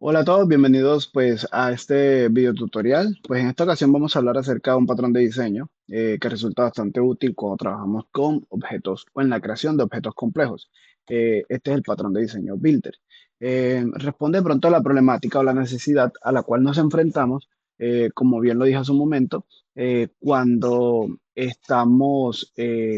Hola a todos, bienvenidos pues a este video tutorial. Pues en esta ocasión vamos a hablar acerca de un patrón de diseño que resulta bastante útil cuando trabajamos con objetos o en la creación de objetos complejos. Este es el patrón de diseño Builder. Responde pronto a la problemática o la necesidad a la cual nos enfrentamos, como bien lo dije hace un momento, cuando estamos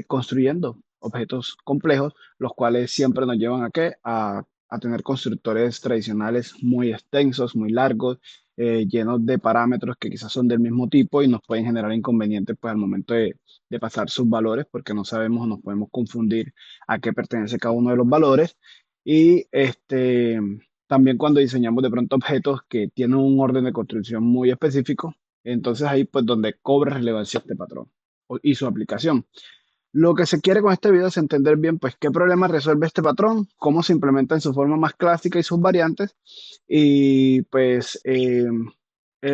construyendo objetos complejos, los cuales siempre nos llevan a qué? A tener constructores tradicionales muy extensos, muy largos, llenos de parámetros que quizás son del mismo tipo y nos pueden generar inconvenientes pues, al momento de pasar sus valores porque no sabemos o nos podemos confundir a qué pertenece cada uno de los valores. Y también cuando diseñamos de pronto objetos que tienen un orden de construcción muy específico, entonces ahí pues donde cobra relevancia este patrón y su aplicación. Lo que se quiere con este video es entender bien, pues, qué problema resuelve este patrón, cómo se implementa en su forma más clásica y sus variantes. Y pues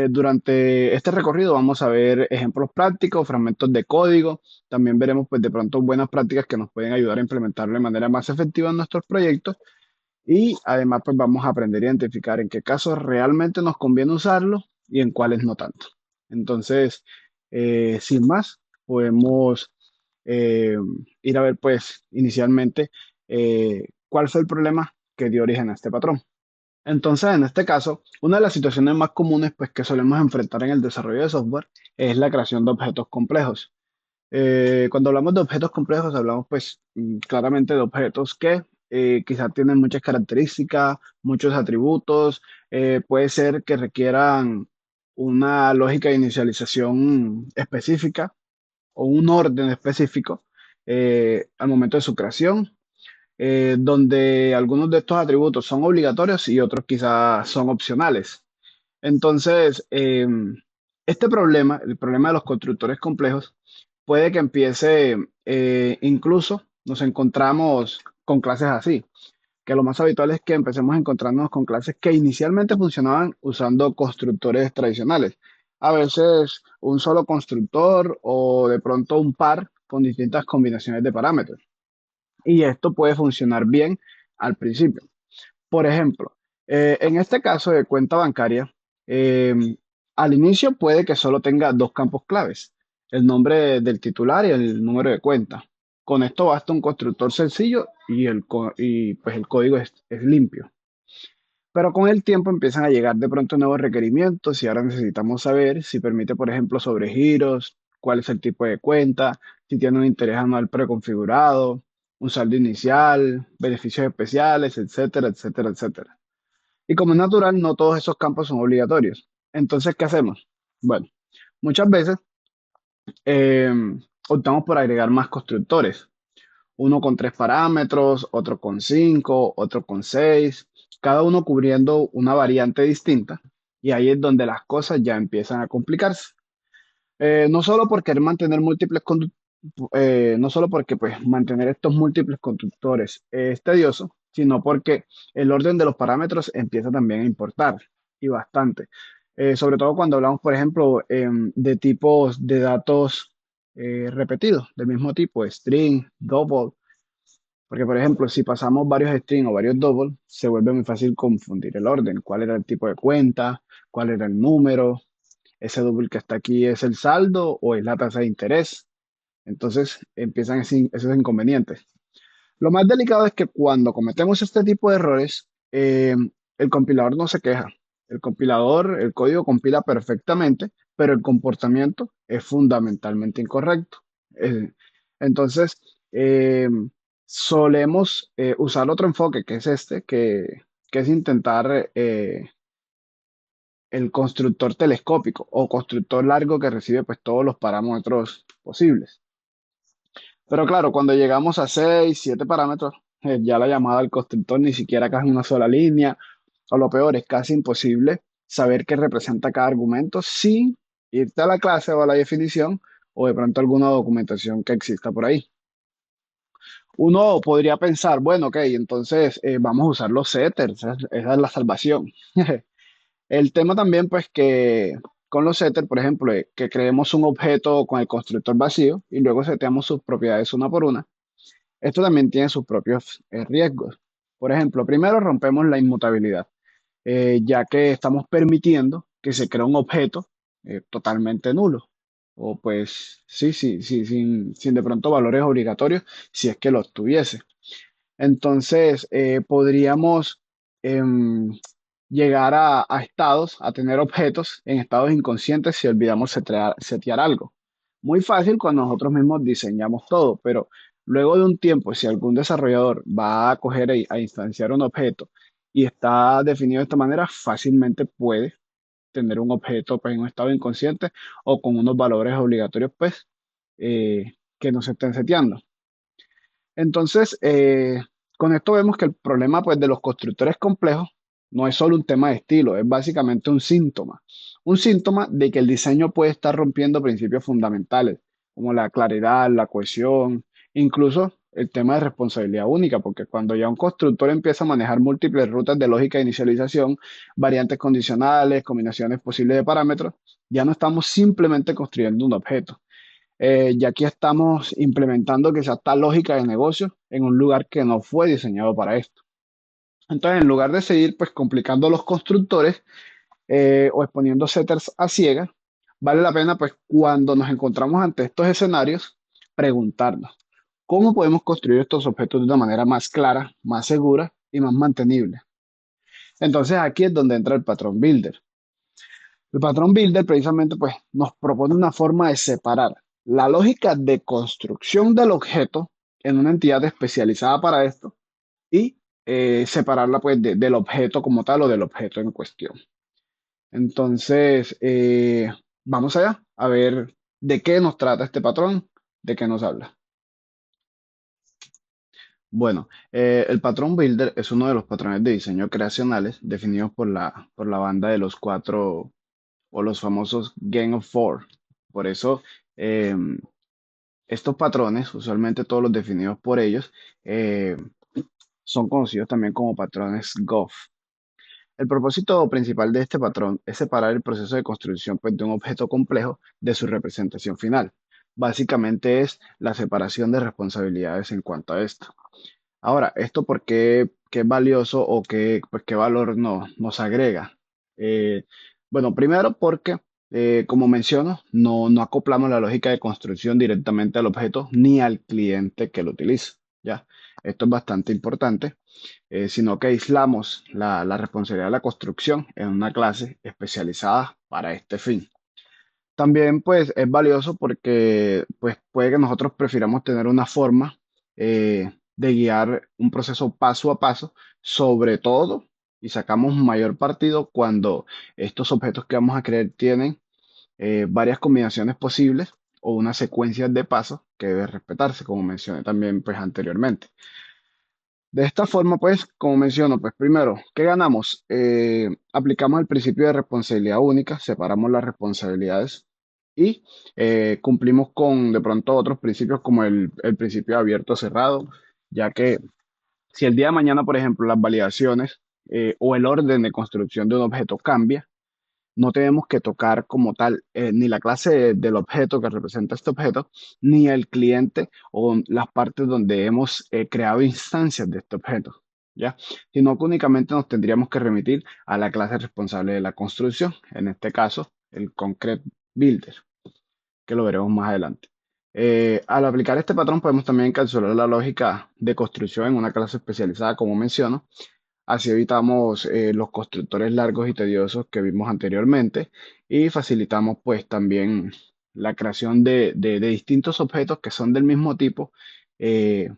durante este recorrido vamos a ver ejemplos prácticos, fragmentos de código. También veremos, pues, de pronto buenas prácticas que nos pueden ayudar a implementarlo de manera más efectiva en nuestros proyectos. Y además, pues, vamos a aprender a identificar en qué casos realmente nos conviene usarlo y en cuáles no tanto. Entonces, sin más, podemos eh, ir a ver, pues, inicialmente, cuál fue el problema que dio origen a este patrón. Entonces, en este caso, una de las situaciones más comunes, pues, que solemos enfrentar en el desarrollo de software es la creación de objetos complejos. Cuando hablamos de objetos complejos, hablamos, pues, claramente de objetos que quizás tienen muchas características, muchos atributos, puede ser que requieran una lógica de inicialización específica o un orden específico al momento de su creación, donde algunos de estos atributos son obligatorios y otros quizás son opcionales. Entonces, este problema, el problema de los constructores complejos, puede que empiece incluso, nos encontramos con clases así, que lo más habitual es que empecemos a encontrarnos con clases que inicialmente funcionaban usando constructores tradicionales. A veces un solo constructor o de pronto un par con distintas combinaciones de parámetros. Y esto puede funcionar bien al principio. Por ejemplo, en este caso de cuenta bancaria, eh, al inicio puede que solo tenga dos campos claves, el nombre del titular y el número de cuenta. Con esto basta un constructor sencillo y pues el código es limpio. Pero con el tiempo empiezan a llegar de pronto nuevos requerimientos y ahora necesitamos saber si permite, por ejemplo, sobregiros, cuál es el tipo de cuenta, si tiene un interés anual preconfigurado, un saldo inicial, beneficios especiales, etcétera, etcétera, etcétera. Y como es natural, no todos esos campos son obligatorios. Entonces, ¿qué hacemos? Bueno, muchas veces eh, optamos por agregar más constructores, uno con tres parámetros, otro con cinco, otro con seis, cada uno cubriendo una variante distinta. Y ahí es donde las cosas ya empiezan a complicarse. No solo por querer mantener no solo porque pues, mantener estos múltiples constructores es tedioso, sino porque el orden de los parámetros empieza también a importar y bastante. Sobre todo cuando hablamos, por ejemplo, de tipos de datos repetidos, del mismo tipo, string, double, porque, por ejemplo, si pasamos varios string o varios double, se vuelve muy fácil confundir el orden, cuál era el tipo de cuenta, cuál era el número, ese double que está aquí es el saldo o es la tasa de interés. Entonces empiezan esos inconvenientes. Lo más delicado es que cuando cometemos este tipo de errores, el compilador no se queja. El compilador, el código compila perfectamente, pero el comportamiento es fundamentalmente incorrecto. Eh, entonces, eh, solemos usar otro enfoque, que es que es intentar el constructor telescópico o constructor largo que recibe pues todos los parámetros posibles. Pero claro, cuando llegamos a 6 7 parámetros, ya la llamada al constructor ni siquiera cae en una sola línea, o lo peor, es casi imposible saber qué representa cada argumento sin irte a la clase o a la definición o de pronto alguna documentación que exista por ahí. Uno podría pensar, bueno, ok, entonces vamos a usar los setters, esa es la salvación. El tema también, pues, que con los setters, por ejemplo, que creemos un objeto con el constructor vacío y luego seteamos sus propiedades una por una. Esto también tiene sus propios riesgos. Por ejemplo, primero rompemos la inmutabilidad. ya que estamos permitiendo que se cree un objeto totalmente nulo. O pues sí, sí, sí, sin de pronto valores obligatorios, si es que los tuviese. Entonces, podríamos em, llegar a estados, a tener objetos en estados inconscientes si olvidamos setear algo. Muy fácil cuando nosotros mismos diseñamos todo, pero luego de un tiempo, si algún desarrollador va a coger a instanciar un objeto y está definido de esta manera, fácilmente puede tener un objeto pues, en un estado inconsciente o con unos valores obligatorios pues, que no se estén seteando. Entonces, con esto vemos que el problema pues, de los constructores complejos no es solo un tema de estilo, es básicamente un síntoma. Un síntoma de que el diseño puede estar rompiendo principios fundamentales, como la claridad, la cohesión, incluso el tema de responsabilidad única, porque cuando ya un constructor empieza a manejar múltiples rutas de lógica de inicialización, variantes condicionales, combinaciones posibles de parámetros, ya no estamos simplemente construyendo un objeto, ya aquí estamos implementando quizás esta lógica de negocio en un lugar que no fue diseñado para esto. Entonces, en lugar de seguir pues complicando a los constructores o exponiendo setters a ciegas, vale la pena pues cuando nos encontramos ante estos escenarios, preguntarnos, ¿cómo podemos construir estos objetos de una manera más clara, más segura y más mantenible? Entonces, aquí es donde entra el patrón builder. El patrón builder precisamente pues, nos propone una forma de separar la lógica de construcción del objeto en una entidad especializada para esto y separarla pues, del objeto como tal o del objeto en cuestión. Entonces, vamos allá a ver de qué nos trata este patrón, de qué nos habla. Bueno, el patrón Builder es uno de los patrones de diseño creacionales definidos por la banda de los cuatro o los famosos Gang of Four. Por eso, eh, estos patrones, usualmente todos los definidos por ellos, eh, son conocidos también como patrones GOF. El propósito principal de este patrón es separar el proceso de construcción pues, de un objeto complejo de su representación final. Básicamente es la separación de responsabilidades en cuanto a esto. Ahora, ¿esto por qué es valioso o pues, qué valor nos agrega? Eh, bueno, primero porque, como menciono, no acoplamos la lógica de construcción directamente al objeto ni al cliente que lo utiliza, ¿ya? Esto es bastante importante, sino que aislamos la responsabilidad de la construcción en una clase especializada para este fin. También pues es valioso porque pues puede que nosotros prefiramos tener una forma de guiar un proceso paso a paso, sobre todo, y sacamos mayor partido cuando estos objetos que vamos a crear tienen varias combinaciones posibles o una secuencia de pasos que debe respetarse, como mencioné también pues anteriormente. De esta forma, pues, como menciono, pues primero, ¿qué ganamos? Aplicamos el principio de responsabilidad única, separamos las responsabilidades y cumplimos con de pronto otros principios como el principio abierto cerrado, ya que si el día de mañana, por ejemplo, las validaciones o el orden de construcción de un objeto cambia, no tenemos que tocar como tal ni la clase del objeto que representa este objeto, ni el cliente o las partes donde hemos creado instancias de este objeto, ¿ya? Sino que únicamente nos tendríamos que remitir a la clase responsable de la construcción, en este caso, el Concrete Builder, que lo veremos más adelante. Al aplicar este patrón podemos también encapsular la lógica de construcción en una clase especializada, como menciono. Así evitamos los constructores largos y tediosos que vimos anteriormente y facilitamos pues también la creación de distintos objetos que son del mismo tipo, eh,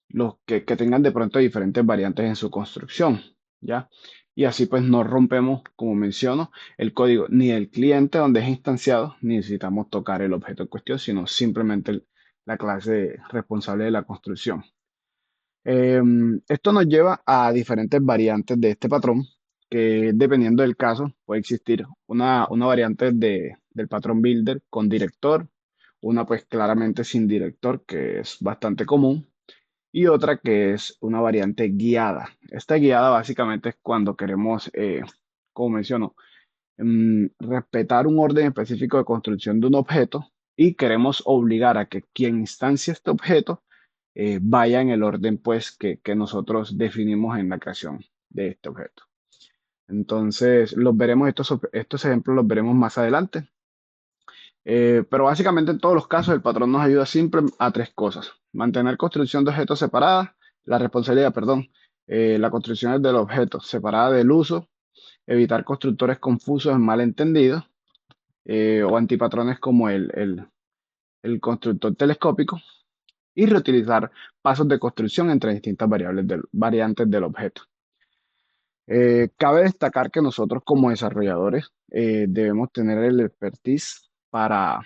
los que tengan de pronto diferentes variantes en su construcción, ¿ya? Y así pues no rompemos, como menciono, el código ni del cliente donde es instanciado, ni necesitamos tocar el objeto en cuestión, sino simplemente la clase responsable de la construcción. Esto nos lleva a diferentes variantes de este patrón, que dependiendo del caso puede existir una variante del patrón builder con director, una pues claramente sin director, que es bastante común, y otra que es una variante guiada. Esta guiada básicamente es cuando queremos, como menciono, respetar un orden específico de construcción de un objeto y queremos obligar a que quien instancia este objeto vaya en el orden pues que nosotros definimos en la creación de este objeto. Entonces, estos ejemplos los veremos más adelante. Pero básicamente en todos los casos el patrón nos ayuda siempre a tres cosas. Mantener construcción de objetos separadas, la responsabilidad, perdón, la construcción del objeto separada del uso, evitar constructores confusos en malentendidos o antipatrones como el constructor telescópico y reutilizar pasos de construcción entre distintas variantes del objeto. Cabe destacar que nosotros como desarrolladores debemos tener el expertise para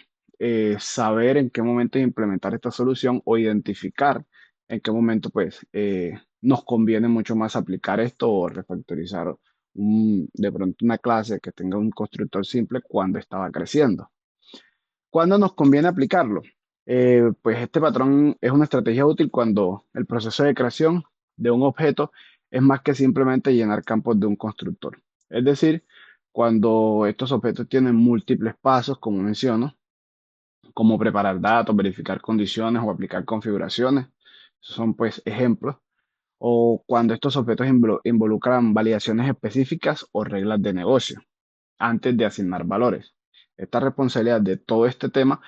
saber en qué momento implementar esta solución o identificar en qué momento pues nos conviene mucho más aplicar esto o refactorizar de pronto una clase que tenga un constructor simple cuando estaba creciendo. ¿Cuándo nos conviene aplicarlo? Pues este patrón es una estrategia útil cuando el proceso de creación de un objeto es más que simplemente llenar campos de un constructor. Es decir, cuando estos objetos tienen múltiples pasos, como menciono, como preparar datos, verificar condiciones o aplicar configuraciones. Esos son pues ejemplos. O cuando estos objetos involucran validaciones específicas o reglas de negocio antes de asignar valores. Esta responsabilidad de todo este tema,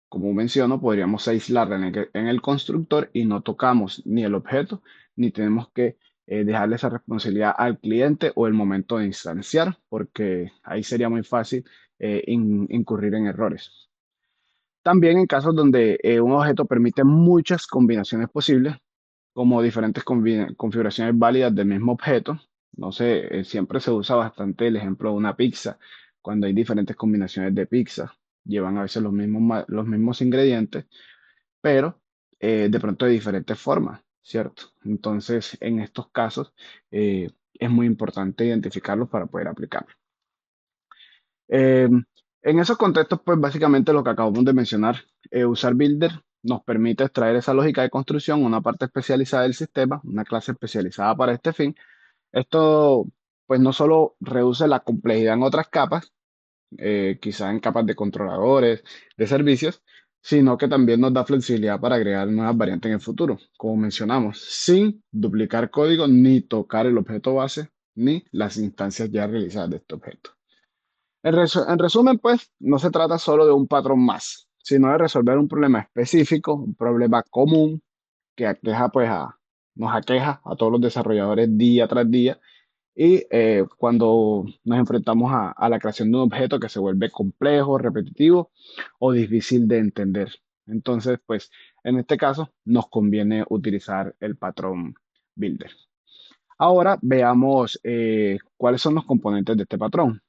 como menciono, podríamos aislarla en el constructor y no tocamos ni el objeto, ni tenemos que dejarle esa responsabilidad al cliente o el momento de instanciar, porque ahí sería muy fácil incurrir en errores. También en casos donde un objeto permite muchas combinaciones posibles, como diferentes configuraciones válidas del mismo objeto. No sé, siempre se usa bastante el ejemplo de una pizza, cuando hay diferentes combinaciones de pizza. Llevan a veces los mismos ingredientes, pero de pronto de diferentes formas, ¿cierto? Entonces, en estos casos, es muy importante identificarlos para poder aplicarlos. Eh, en esos contextos, pues básicamente lo que acabamos de mencionar, usar Builder nos permite extraer esa lógica de construcción, una parte especializada del sistema, una clase especializada para este fin. Esto, pues no solo reduce la complejidad en otras capas, quizás en capas de controladores, de servicios, sino que también nos da flexibilidad para agregar nuevas variantes en el futuro, como mencionamos, sin duplicar código ni tocar el objeto base ni las instancias ya realizadas de este objeto. En resumen, pues, no se trata solo de un patrón más, sino de resolver un problema específico, un problema común que nos aqueja a todos los desarrolladores día tras día. Y cuando nos enfrentamos a la creación de un objeto que se vuelve complejo, repetitivo o difícil de entender. Entonces, pues, en este caso, nos conviene utilizar el patrón Builder. Ahora veamos cuáles son los componentes de este patrón.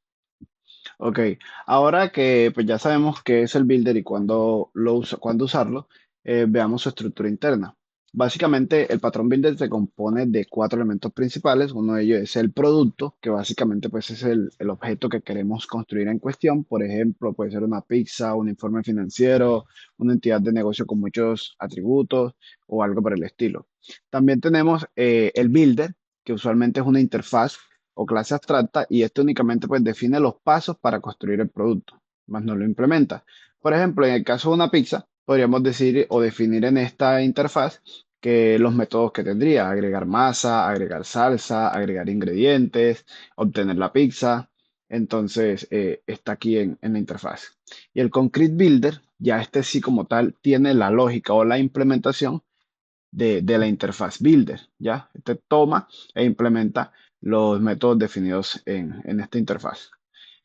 Ok, ahora que pues ya sabemos qué es el builder y cuándo usarlo, veamos su estructura interna. Básicamente, el patrón builder se compone de cuatro elementos principales. Uno de ellos es el producto, que básicamente pues es el objeto que queremos construir en cuestión. Por ejemplo, puede ser una pizza, un informe financiero, una entidad de negocio con muchos atributos o algo por el estilo. También tenemos el builder, que usualmente es una interfaz o clase abstracta y este únicamente pues define los pasos para construir el producto, más no lo implementa. Por ejemplo, en el caso de una pizza, podríamos decir o definir en esta interfaz que los métodos que tendría, agregar masa, agregar salsa, agregar ingredientes, obtener la pizza. Entonces, está aquí en la interfaz. Y el Concrete Builder, ya este sí como tal, tiene la lógica o la implementación de la interfaz Builder, ¿ya? Este toma e implementa los métodos definidos en esta interfaz.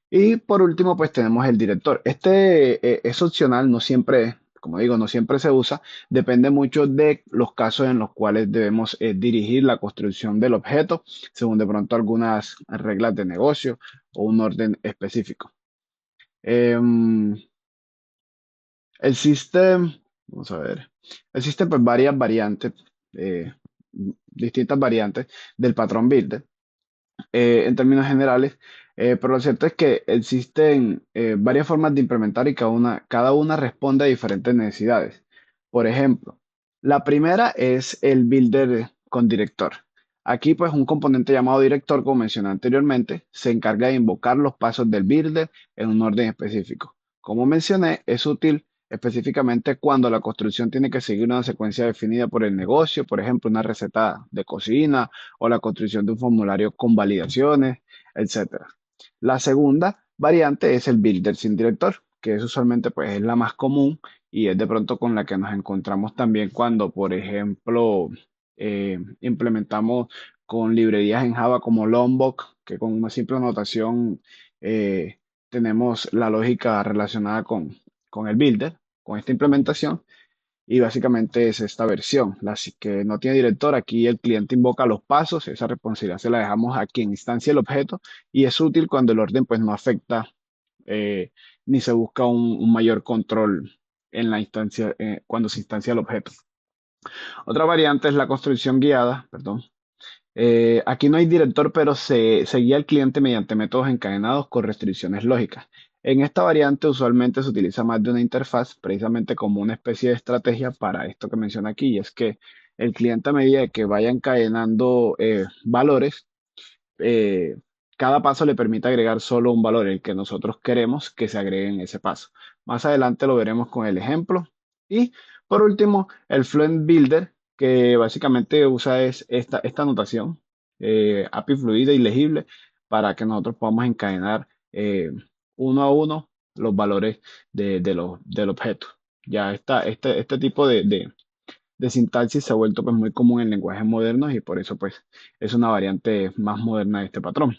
Y por último, pues tenemos el director. Este es opcional, no siempre, como digo, no siempre se usa. Depende mucho de los casos en los cuales debemos dirigir la construcción del objeto, según de pronto algunas reglas de negocio o un orden específico. Em, vamos a ver, existen pues varias variantes, eh, distintas variantes del patrón builder en términos generales, pero lo cierto es que existen varias formas de implementar y cada una responde a diferentes necesidades. Por ejemplo, la primera es el builder con director. Aquí, pues, un componente llamado director, como mencioné anteriormente, se encarga de invocar los pasos del builder en un orden específico. Como mencioné, es útil específicamente cuando la construcción tiene que seguir una secuencia definida por el negocio, por ejemplo, una receta de cocina o la construcción de un formulario con validaciones. etcétera. La segunda variante es el builder sin director, que es usualmente pues es la más común y es de pronto con la que nos encontramos también cuando, por ejemplo, implementamos con librerías en Java como Lombok, que con una simple notación eh, tenemos la lógica relacionada con el builder, con esta implementación. Y básicamente es esta versión, la que no tiene director. Aquí el cliente invoca los pasos, esa responsabilidad se la dejamos a quien instancia el objeto y es útil cuando el orden pues no afecta eh, ni se busca un mayor control en la instancia, cuando se instancia el objeto. Otra variante es la construcción guiada, perdón. Aquí no hay director, pero se guía al cliente mediante métodos encadenados con restricciones lógicas. En esta variante usualmente se utiliza más de una interfaz, precisamente como una especie de estrategia para esto que menciona aquí, y es que el cliente a medida que vaya encadenando valores, eh, cada paso le permite agregar solo un valor, el que nosotros queremos que se agregue en ese paso. Más adelante lo veremos con el ejemplo. Y por último, el Fluent Builder, que básicamente usa es esta notación, API fluida y legible, para que nosotros podamos encadenar uno a uno los valores del objeto. Ya este tipo de sintaxis se ha vuelto pues, muy común en lenguajes modernos y por eso pues, es una variante más moderna de este patrón.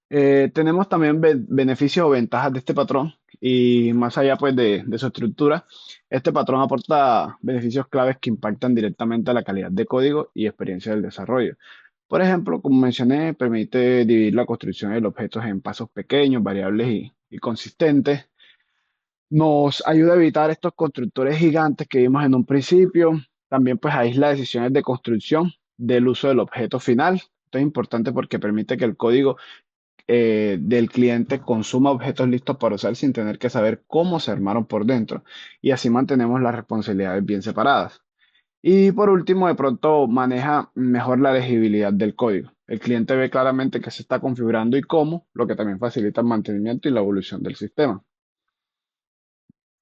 Tenemos también beneficios o ventajas de este patrón y más allá pues, de su estructura, este patrón aporta beneficios claves que impactan directamente a la calidad de código y experiencia del desarrollo. Por ejemplo, como mencioné, permite dividir la construcción de los objetos en pasos pequeños, variables y consistentes. Nos ayuda a evitar estos constructores gigantes que vimos en un principio. También pues aísla decisiones de construcción del uso del objeto final. Esto es importante porque permite que el código del cliente consuma objetos listos para usar sin tener que saber cómo se armaron por dentro. Y así mantenemos las responsabilidades bien separadas. Y por último, de pronto maneja mejor la legibilidad del código. El cliente ve claramente qué se está configurando y cómo, lo que también facilita el mantenimiento y la evolución del sistema.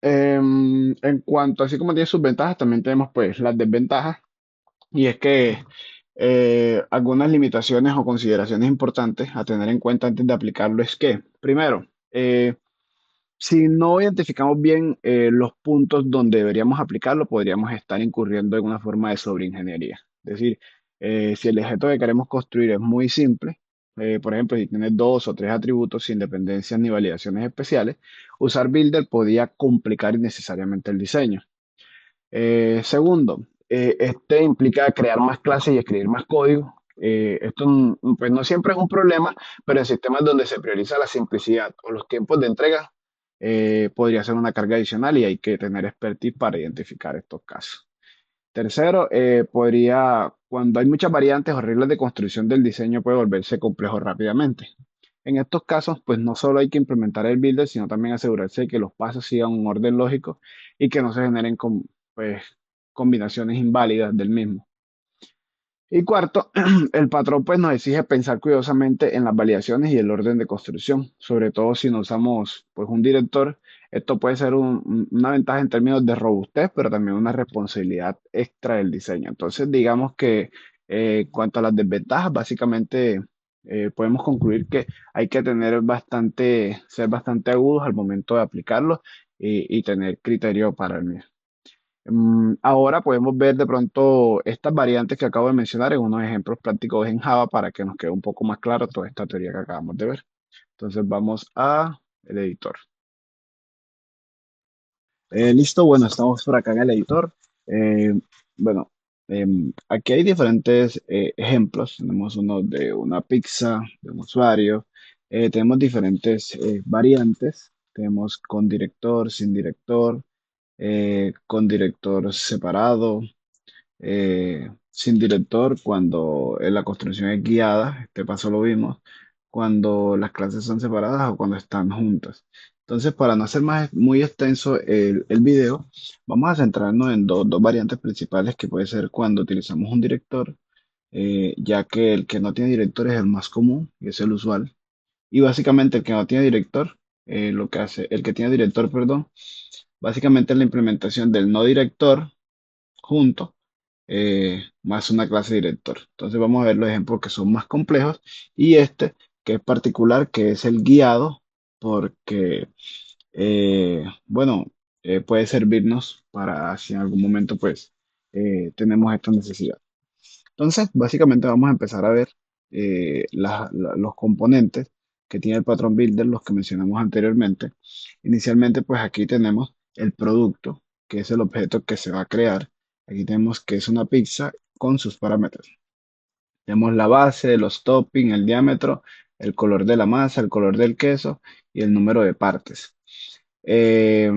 En cuanto, así como tiene sus ventajas, también tenemos pues las desventajas y es que algunas limitaciones o consideraciones importantes a tener en cuenta antes de aplicarlo es que, primero, si no identificamos bien los puntos donde deberíamos aplicarlo, podríamos estar incurriendo en una forma de sobreingeniería. Es decir, si el objeto que queremos construir es muy simple, por ejemplo, si tiene dos o tres atributos sin dependencias ni validaciones especiales, usar Builder podría complicar innecesariamente el diseño. Segundo, este implica crear más clases y escribir más código. Esto pues no siempre es un problema, pero en sistemas donde se prioriza la simplicidad o los tiempos de entrega, podría ser una carga adicional y hay que tener expertise para identificar estos casos. Tercero, cuando hay muchas variantes o reglas de construcción del diseño, puede volverse complejo rápidamente. En estos casos, pues no solo hay que implementar el builder, sino también asegurarse de que los pasos sigan un orden lógico y que no se generen pues, combinaciones inválidas del mismo. Y cuarto, el patrón pues nos exige pensar cuidadosamente en las validaciones y el orden de construcción, sobre todo si no usamos pues un director. Esto puede ser una ventaja en términos de robustez, pero también una responsabilidad extra del diseño. Entonces, digamos que cuanto a las desventajas, básicamente podemos concluir que hay que ser bastante agudos al momento de aplicarlo y tener criterio para el mismo. Ahora podemos ver de pronto estas variantes que acabo de mencionar en unos ejemplos prácticos en Java para que nos quede un poco más claro toda esta teoría que acabamos de ver. Entonces vamos a el editor. Listo, bueno, estamos por acá en el editor. Eh, bueno, aquí hay diferentes ejemplos. Tenemos uno de una pizza, de un usuario. Tenemos diferentes variantes. Tenemos con director, sin director, con director separado, sin director cuando la construcción es guiada, este paso lo vimos, cuando las clases son separadas o cuando están juntas. Entonces, para no hacer muy extenso el video, vamos a centrarnos en dos variantes principales que puede ser cuando utilizamos un director, ya que el que no tiene director es el más común y es el usual. Y básicamente el que no tiene director, lo que hace, el que tiene director, perdón, básicamente es la implementación del no director junto más una clase director. Entonces vamos a ver los ejemplos que son más complejos y este que es particular, que es el guiado, porque, bueno, puede servirnos para si en algún momento, pues, tenemos esta necesidad. Entonces, básicamente vamos a empezar a ver los componentes que tiene el patrón Builder, los que mencionamos anteriormente. Inicialmente, pues aquí tenemos el producto, que es el objeto que se va a crear. Aquí tenemos que es una pizza con sus parámetros. Tenemos la base, los toppings, el diámetro, el color de la masa, el color del queso y el número de partes. Eh,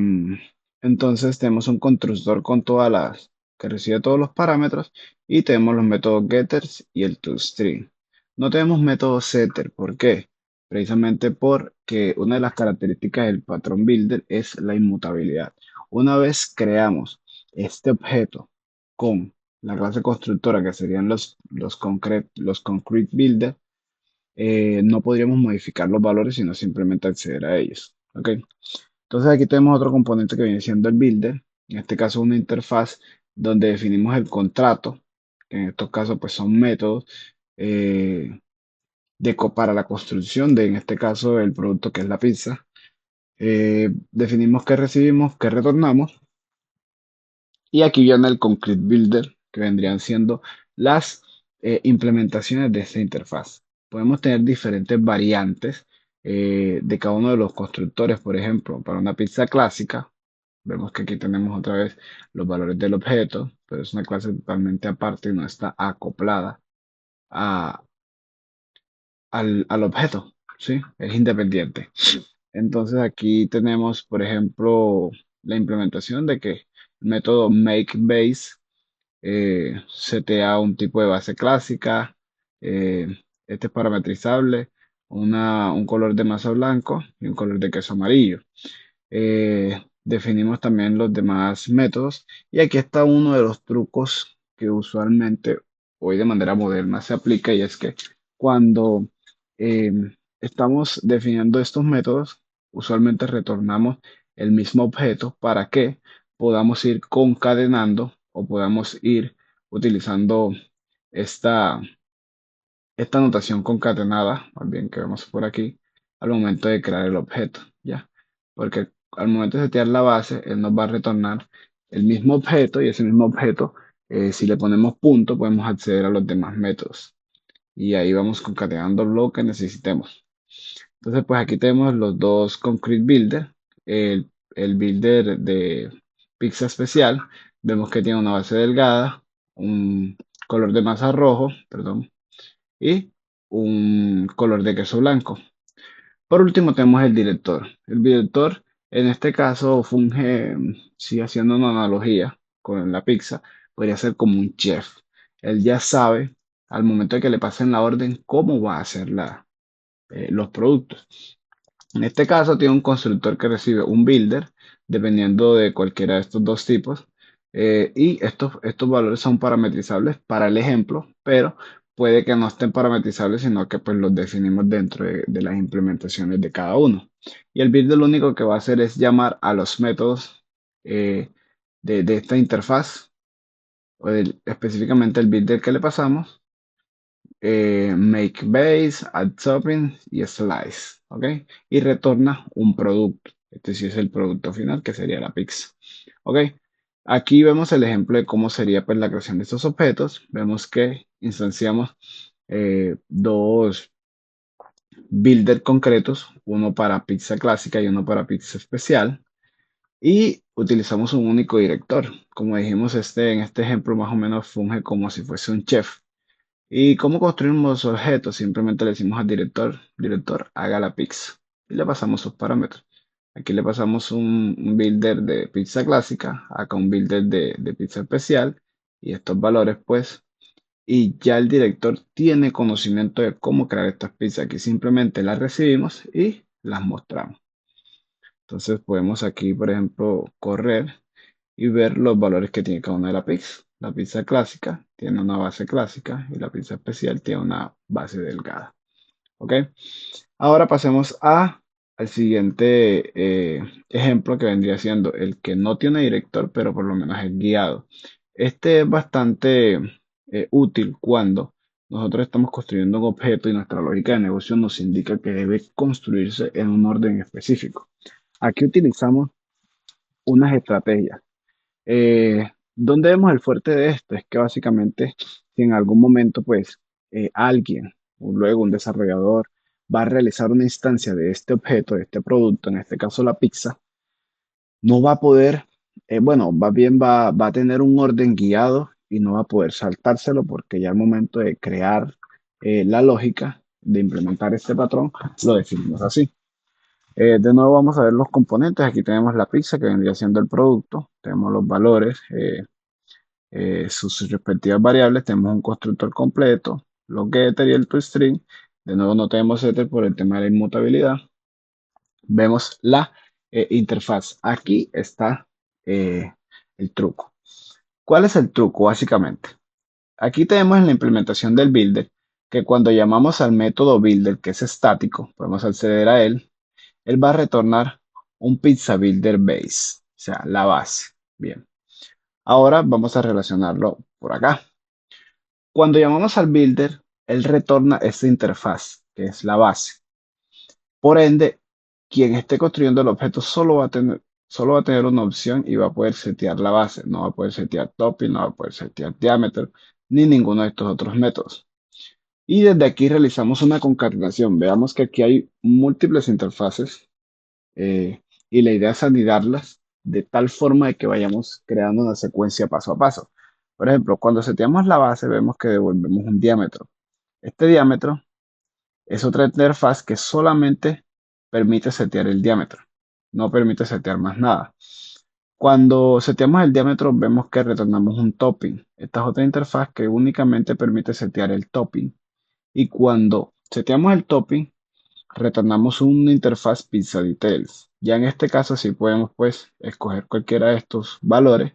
entonces tenemos un constructor con todas las, que recibe todos los parámetros y tenemos los métodos getters y el toString. No tenemos método setter, ¿por qué? Precisamente porque una de las características del patrón builder es la inmutabilidad. Una vez creamos este objeto con la clase constructora, que serían los concrete builder, no podríamos modificar los valores, sino simplemente acceder a ellos. ¿Ok? Entonces aquí tenemos otro componente que viene siendo el builder, en este caso una interfaz donde definimos el contrato, que en estos casos pues son métodos eh, para la construcción de, en este caso, el producto que es la pizza. Definimos qué recibimos, qué retornamos y aquí viene el Concrete Builder, que vendrían siendo las implementaciones de esta interfaz. Podemos tener diferentes variantes de cada uno de los constructores. Por ejemplo, para una pizza clásica, vemos que aquí tenemos otra vez los valores del objeto, pero es una clase totalmente aparte y no está acoplada a- al objeto, ¿sí? Es independiente. Entonces aquí tenemos, por ejemplo, la implementación de que el método makeBase setea un tipo de base clásica, eh, este es parametrizable, un color de masa blanco y un color de queso amarillo. Definimos también los demás métodos y aquí está uno de los trucos que usualmente hoy de manera moderna se aplica y es que cuando eh, estamos definiendo estos métodos, usualmente retornamos el mismo objeto para que podamos ir concadenando o podamos ir utilizando esta, esta notación concatenada, más bien que vemos por aquí, al momento de crear el objeto, ¿ya? Porque al momento de setear la base, él nos va a retornar el mismo objeto y ese mismo objeto, si le ponemos punto, podemos acceder a los demás métodos. Y ahí vamos concatenando lo que necesitemos. Entonces, pues aquí tenemos los dos Concrete Builder. El builder de pizza especial, vemos que tiene una base delgada, un color de masa rojo, perdón, y un color de queso blanco. Por último tenemos el director. El director en este caso funge, si haciendo una analogía con la pizza, podría ser como un chef. Él ya sabe al momento de que le pasen la orden cómo va a hacer los productos. En este caso tiene un constructor que recibe un builder, dependiendo de cualquiera de estos dos tipos. Y estos valores son parametrizables para el ejemplo, pero puede que no estén parametrizables, sino que pues los definimos dentro de las implementaciones de cada uno. Y el builder lo único que va a hacer es llamar a los métodos eh, de esta interfaz, específicamente el builder que le pasamos, make base, add topping y slice, ¿ok? Y retorna un producto. Este sí es el producto final, que sería la pizza, ¿ok? Aquí vemos el ejemplo de cómo sería pues, la creación de estos objetos. Vemos que instanciamos dos builder concretos, uno para pizza clásica y uno para pizza especial. Y utilizamos un único director. Como dijimos, en este ejemplo más o menos funge como si fuese un chef. ¿Y cómo construimos objetos? Simplemente le decimos al director, director, haga la pizza. Y le pasamos sus parámetros. Aquí le pasamos un builder de pizza clásica, acá un builder de pizza especial y estos valores, pues. Y ya el director tiene conocimiento de cómo crear estas pizzas. Aquí simplemente las recibimos y las mostramos. Entonces podemos aquí, por ejemplo, correr y ver los valores que tiene cada una de la pizza. La pizza clásica tiene una base clásica y la pizza especial tiene una base delgada. ¿Ok? Ahora pasemos al siguiente ejemplo que vendría siendo el que no tiene director, pero por lo menos es guiado. Este es bastante útil cuando nosotros estamos construyendo un objeto y nuestra lógica de negocio nos indica que debe construirse en un orden específico. Aquí utilizamos unas estrategias. ¿Dónde vemos el fuerte de esto? Es que básicamente, si en algún momento, pues, alguien, o luego un desarrollador, va a realizar una instancia de este objeto, de este producto, en este caso la pizza, no va a poder, bueno, va bien, va a tener un orden guiado y no va a poder saltárselo porque ya al momento de crear la lógica de implementar este patrón, lo definimos así. De nuevo vamos a ver los componentes. Aquí tenemos la pizza que vendría siendo el producto, tenemos los valores, sus respectivas variables, tenemos un constructor completo, los getter y el toString. De nuevo no tenemos setter por el tema de la inmutabilidad. Vemos la interfaz. Aquí está el truco. ¿Cuál es el truco básicamente? Aquí tenemos en la implementación del builder que cuando llamamos al método builder, que es estático, podemos acceder a él va a retornar un pizza builder base, o sea, la base. Bien, ahora vamos a relacionarlo por acá. Cuando llamamos al builder, él retorna esta interfaz, que es la base. Por ende, quien esté construyendo el objeto solo va a tener una opción y va a poder setear la base. No va a poder setear topping, no va a poder setear diámetro, ni ninguno de estos otros métodos. Y desde aquí realizamos una concatenación. Veamos que aquí hay múltiples interfaces y la idea es anidarlas de tal forma de que vayamos creando una secuencia paso a paso. Por ejemplo, cuando seteamos la base, vemos que devolvemos un diámetro. Este diámetro es otra interfaz que solamente permite setear el diámetro, no permite setear más nada. Cuando seteamos el diámetro, vemos que retornamos un topping. Esta es otra interfaz que únicamente permite setear el topping. Y cuando seteamos el topping, retornamos una interfaz Pizza Details. Ya en este caso sí podemos pues escoger cualquiera de estos valores,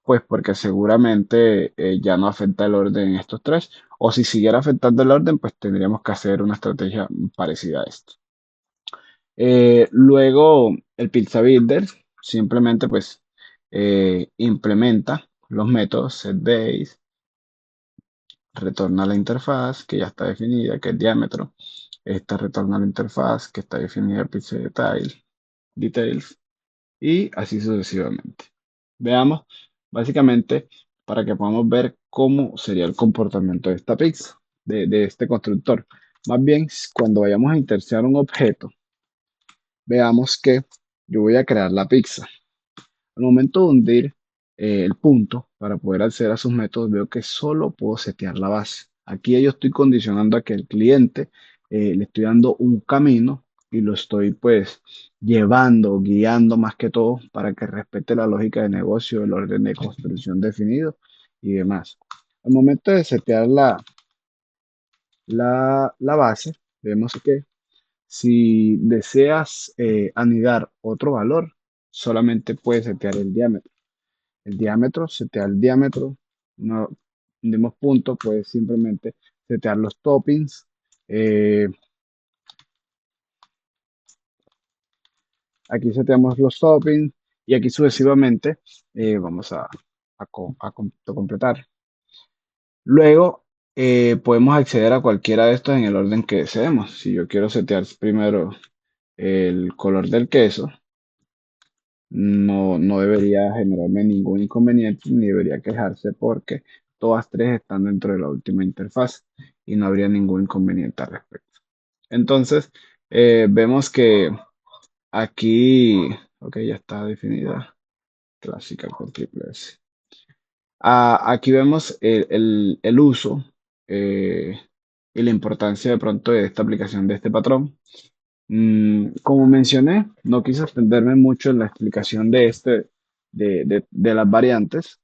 pues porque seguramente ya no afecta el orden en estos tres, o si siguiera afectando el orden, pues tendríamos que hacer una estrategia parecida a esto. Luego el Pizza Builder simplemente pues implementa los métodos setBase, retorna la interfaz que ya está definida, que es diámetro. Esta retorna la interfaz que está definida pixel details y así sucesivamente. Veamos, básicamente, para que podamos ver cómo sería el comportamiento de esta pizza, de este constructor. Más bien, cuando vayamos a insertar un objeto, veamos que yo voy a crear la pizza. Al momento de hundir el punto para poder acceder a sus métodos, veo que solo puedo setear la base. Aquí yo estoy condicionando a que el cliente le estoy dando un camino y lo estoy pues llevando, guiando más que todo para que respete la lógica de negocio, el orden de construcción definido y demás. Al momento de setear la base, vemos que si deseas anidar otro valor, solamente puedes setear el diámetro. El diámetro, setear el diámetro, no demos punto, puedes simplemente setear los toppings. eh, Aquí seteamos los toppings y aquí sucesivamente vamos a completar. Luego podemos acceder a cualquiera de estos en el orden que deseemos. Si yo quiero setear primero el color del queso, no debería generarme ningún inconveniente ni debería quejarse porque todas tres están dentro de la última interfaz y no habría ningún inconveniente al respecto. Entonces, vemos que aquí, ok, ya está definida, clásica con triple S. Aquí vemos el uso eh, y la importancia de pronto de esta aplicación de este patrón. Como mencioné, no quise extenderme mucho en la explicación de las variantes.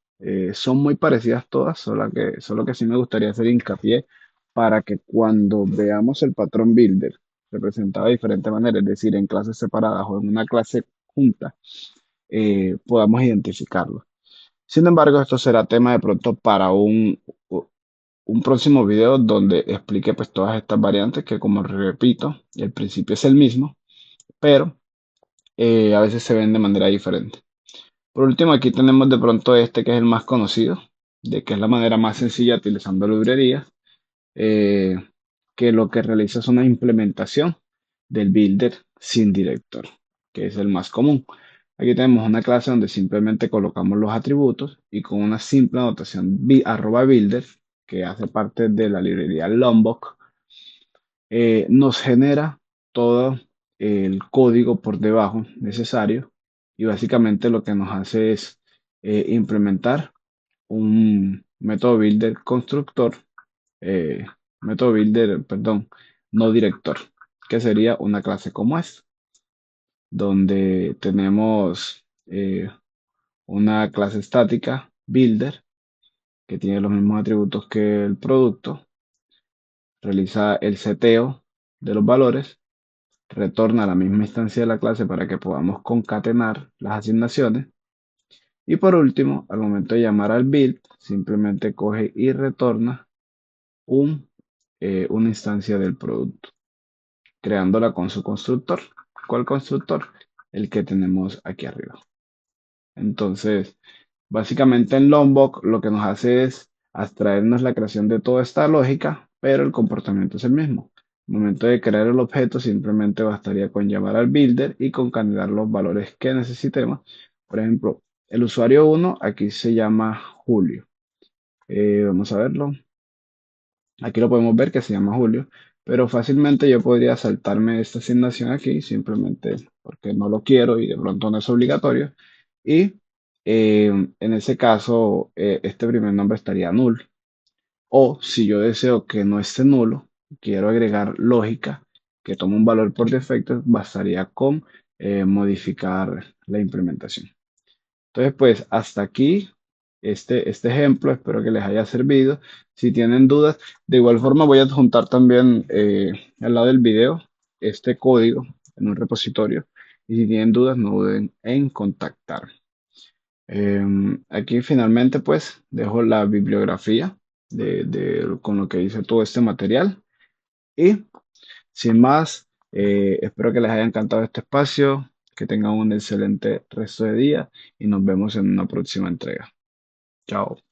Son muy parecidas todas, solo que sí me gustaría hacer hincapié para que cuando veamos el patrón builder representado de diferente manera, es decir, en clases separadas o en una clase junta, podamos identificarlo. Sin embargo, esto será tema de pronto para un próximo video donde explique pues todas estas variantes que como repito, el principio es el mismo pero a veces se ven de manera diferente. Por último, aquí tenemos de pronto este que es el más conocido, de que es la manera más sencilla utilizando librerías. eh, que lo que realiza es una implementación del builder sin director, que es el más común. Aquí tenemos una clase donde simplemente colocamos los atributos y con una simple anotación arroba builder, que hace parte de la librería Lombok, nos genera todo el código por debajo necesario y básicamente lo que nos hace es implementar un método builder constructor, eh, método builder, perdón, no director, que sería una clase como esta, donde tenemos una clase estática builder que tiene los mismos atributos que el producto, realiza el seteo de los valores, retorna a la misma instancia de la clase para que podamos concatenar las asignaciones. Y por último, al momento de llamar al build, simplemente coge y retorna una instancia del producto, creándola con su constructor. ¿Cuál constructor? El que tenemos aquí arriba. Entonces, básicamente en Lombok lo que nos hace es abstraernos la creación de toda esta lógica, pero el comportamiento es el mismo. Al momento de crear el objeto, simplemente bastaría con llamar al builder y concatenar los valores que necesitemos. Por ejemplo, el usuario 1 aquí se llama Julio. Vamos a verlo. Aquí lo podemos ver que se llama Julio, pero fácilmente yo podría saltarme esta asignación aquí simplemente porque no lo quiero y de pronto no es obligatorio. Y en ese caso, este primer nombre estaría nulo. O si yo deseo que no esté nulo, quiero agregar lógica que tome un valor por defecto, bastaría con modificar la implementación. Entonces, pues hasta aquí este ejemplo, espero que les haya servido. Si tienen dudas, de igual forma voy a adjuntar también al lado del video este código en un repositorio. Y si tienen dudas, no duden en contactar. Aquí finalmente pues dejo la bibliografía con lo que hice todo este material. Y sin más, espero que les haya encantado este espacio, que tengan un excelente resto de día y nos vemos en una próxima entrega. Chao.